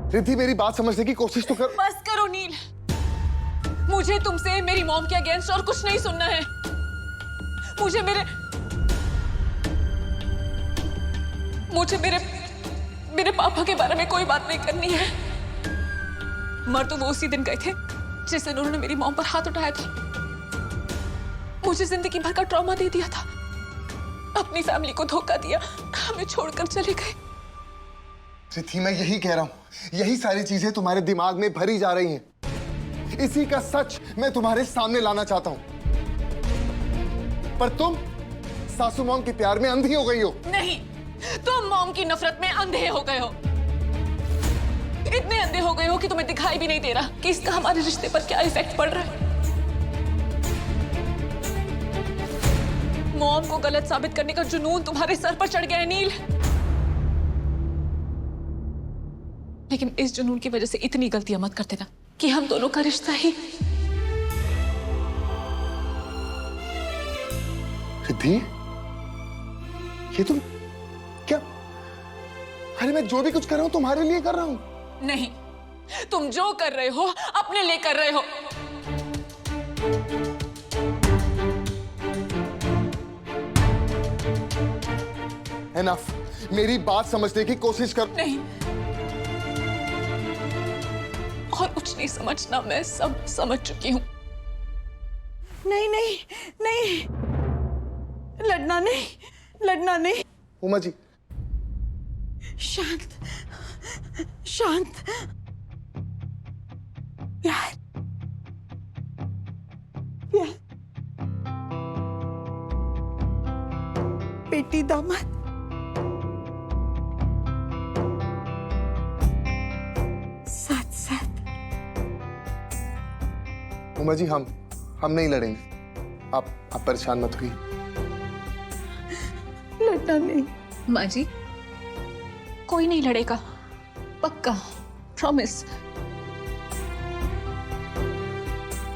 रिद्धि मेरी बात समझने की कोशिश तो कर। बस करो नील, मुझे तुमसे मेरी मॉम के अगेंस्ट और कुछ नहीं सुनना है। मुझे मेरे पापा के बारे में कोई बात नहीं करनी है। मर तो वो उसी दिन गए थे जिस दिन उन्होंने मेरी मॉम पर हाथ उठाया था। मुझे जिंदगी भर का ट्रॉमा दे दिया था, अपनी फैमिली को धोखा दिया, हमें छोड़कर चले गए। रिद्धि मैं यही कह रहा हूँ, यही सारी चीजें तुम्हारे दिमाग में भरी जा रही हैं। इसी का सच मैं तुम्हारे सामने लाना चाहता हूँ, पर तुम सासू मॉम के प्यार में अंधी हो गई हो। नहीं, तुम मॉम की नफरत में अंधे हो गए हो। इतने अंधे हो गए हो कि तुम्हें दिखाई भी नहीं दे रहा कि इसका हमारे रिश्ते पर क्या इफेक्ट पड़ रहा है। मॉम को गलत साबित करने का जुनून तुम्हारे सर पर चढ़ गया है नील, लेकिन इस जुनून की वजह से इतनी गलतियां मत कर देना कि हम दोनों का रिश्ता ही। रिद्धि, ये तुम क्या? अरे मैं जो भी कुछ कर रहा हूं तुम्हारे लिए कर रहा हूं। नहीं, तुम जो कर रहे हो अपने लिए कर रहे हो। एनफ, मेरी बात समझने की कोशिश कर। नहीं, और कुछ नहीं समझना, मैं सब समझ चुकी हूँ। नहीं नहीं नहीं, लड़ना नहीं, लड़ना नहीं। उमा जी, शांत शांत। प्यार प्यार, बेटी दामाद, साथ साथ। उमा जी, हम नहीं लड़ेंगे। आप परेशान मत होइए। लड़ना नहीं। माँ जी, कोई नहीं लड़ेगा, पक्का, प्रॉमिस।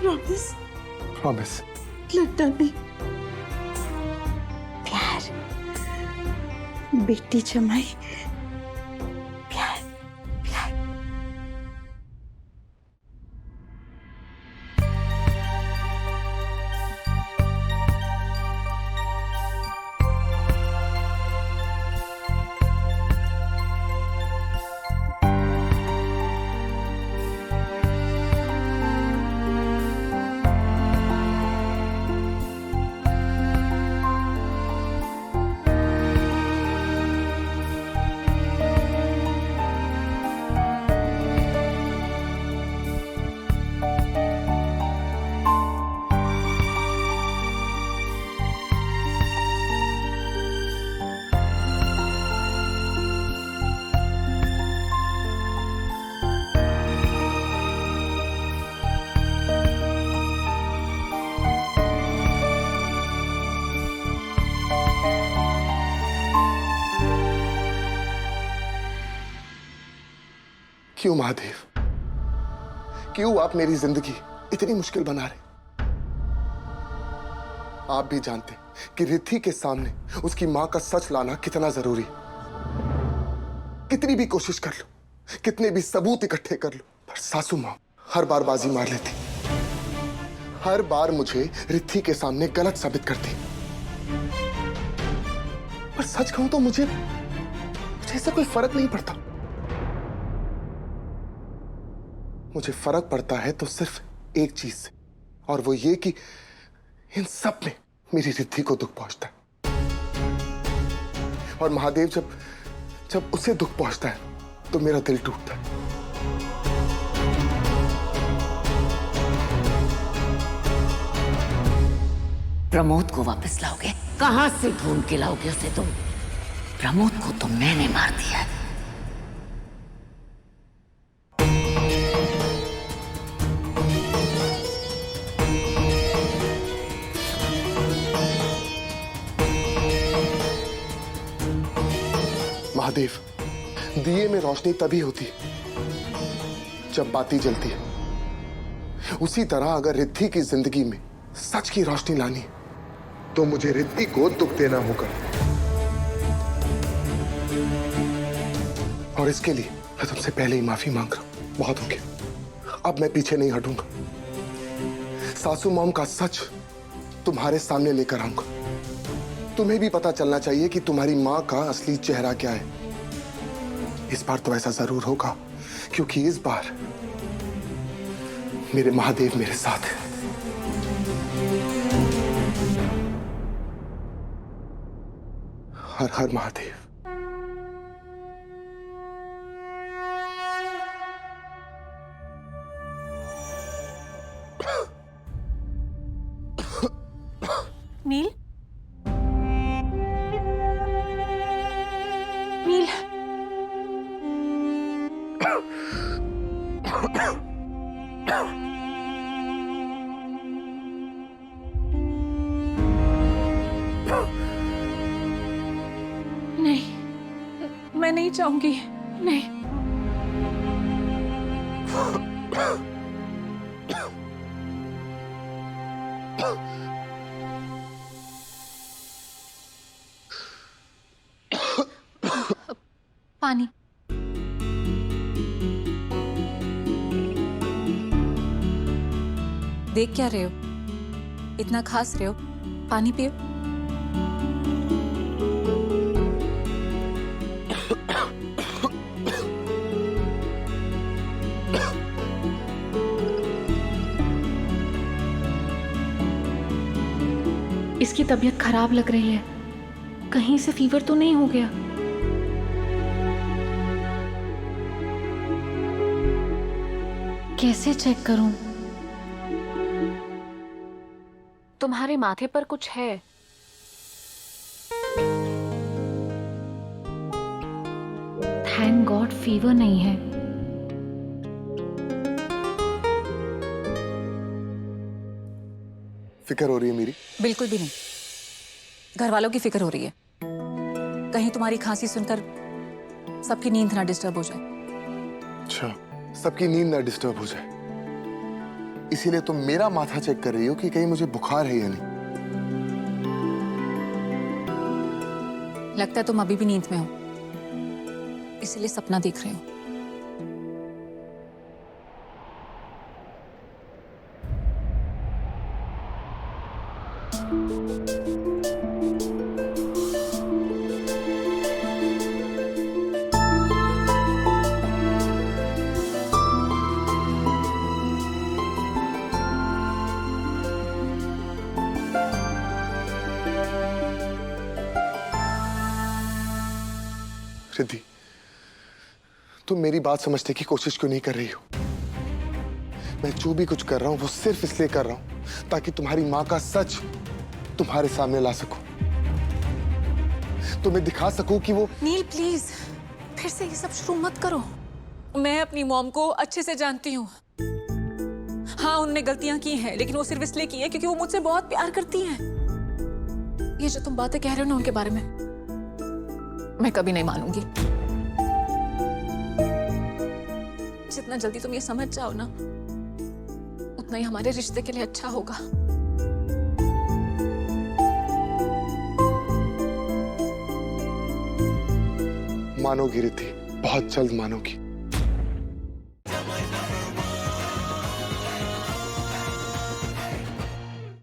प्रॉमिस? प्रॉमिस। लड़ना नहीं। प्यार, बेटी जमाई, प्यार प्यार। क्यों महादेव, क्यों आप मेरी जिंदगी इतनी मुश्किल बना रहे? आप भी जानते कि रिद्धि के सामने उसकी मां का सच लाना कितना जरूरी। कितनी भी कोशिश कर लो, कितने भी सबूत इकट्ठे कर लो, पर सासू मां हर बार बाजी मार लेती, हर बार मुझे रिद्धि के सामने गलत साबित करती। पर सच कहूं तो मुझे इससे कोई फर्क नहीं पड़ता। मुझे फर्क पड़ता है तो सिर्फ एक चीज से, और वो ये कि इन सब में मेरी रिद्धि को दुख पहुंचता है। और महादेव, जब उसे दुख पहुंचता है तो मेरा दिल टूटता है। प्रमोद को वापस लाओगे? कहां से ढूंढ के लाओगे उसे तुम? प्रमोद को तो मैंने मार दिया है। महादेव, दिए में रोशनी तभी होती है जब बाती जलती है। उसी तरह अगर रिद्धि की जिंदगी में सच की रोशनी लानी है तो मुझे रिद्धि को दुख देना होगा, और इसके लिए मैं तुमसे पहले ही माफी मांग रहा हूं, बहुत हो गया। अब मैं पीछे नहीं हटूंगा। सासू मॉम का सच तुम्हारे सामने लेकर आऊंगा। तुम्हें भी पता चलना चाहिए कि तुम्हारी मां का असली चेहरा क्या है। इस बार तो ऐसा जरूर होगा, क्योंकि इस बार मेरे महादेव मेरे साथ है। हर हर महादेव। नील, नील, नहीं, मैं नहीं चाहूंगी, नहीं। पानी। देख क्या रहे हो? इतना खास रहे हो? पानी पियो। इसकी तबीयत खराब लग रही है, कहीं से फीवर तो नहीं हो गया? कैसे चेक करूं? तुम्हारे माथे पर कुछ है? थैंक गॉड फीवर नहीं है। फिक्र हो रही है मेरी? बिल्कुल भी नहीं। घर वालों की फिक्र हो रही है, कहीं तुम्हारी खांसी सुनकर सबकी नींद ना डिस्टर्ब हो जाए। अच्छा, सबकी नींद ना डिस्टर्ब हो जाए, इसीलिए तुम मेरा माथा चेक कर रही हो कि कहीं मुझे बुखार है या नहीं। लगता है तुम अभी भी नींद में हो, इसलिए सपना देख रहे हो। रिद्धि, तुम मेरी बात समझने की कोशिश क्यों नहीं कर रही हो? मैं जो भी कुछ कर रहा हूं वो सिर्फ इसलिए कर रहा हूं ताकि तुम्हारी मां का सच तुम्हारे सामने ला सकूं, तुम्हें दिखा सकूं कि वो। नील प्लीज, फिर से ये सब शुरू मत करो। मैं अपनी मॉम को अच्छे से जानती हूँ। हाँ, उनने गलतियां की हैं, लेकिन वो सिर्फ इसलिए की है क्योंकि वो मुझसे बहुत प्यार करती हैं। ये जो तुम बातें कह रहे हो ना उनके बारे में, मैं कभी नहीं मानूंगी। जितना जल्दी तुम ये समझ जाओ ना, उतना ही हमारे रिश्ते के लिए अच्छा होगा। मानोगी रिद्धि, बहुत जल्द मानोगी।